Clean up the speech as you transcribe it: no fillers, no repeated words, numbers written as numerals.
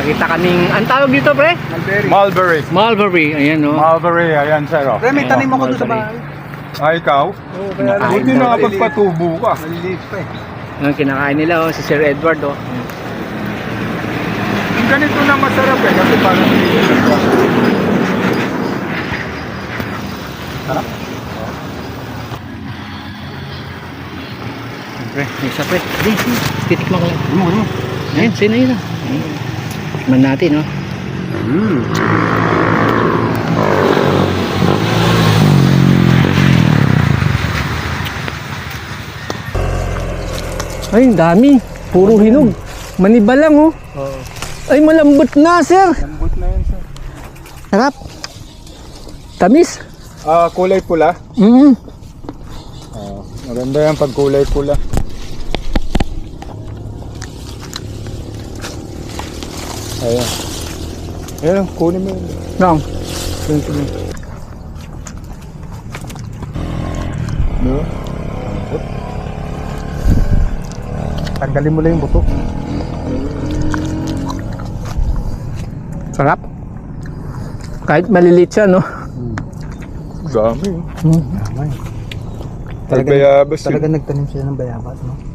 nakita kaming, ang tawag dito pre? Mulberry. Mulberry, ayan no. Mulberry, ayan sir. Oh. Pre, may tanim ako doon sa Mulberry. bahay. Ay, ikaw? Oo, kaya Nakain Buti na. na kapagpatubo ka. maliliit pa eh. Ayan, kinakain nila oh, si Sir Edward oh. Yung ganito na masarap eh, kasi parang Pre, may isa pre. Di, titikman ko lang. Ayan, sino yun ah. Tikman natin oh. Ay, ang dami. Puro hinog. Maniba lang oh. Oo. Ay, malambot na sir. Lambot na yan sir. Sarap. Tamis. Kulay pula. Maganda yan pag kulay pula. Ayan. Ayan, kunin mo yun. Lang. No? Tanggalin mo lang yung buto. Sarap. Kahit maliliit siya, no? Dami. Tama eh. Talaga Talaga nagtanim sila ng bayabas, no?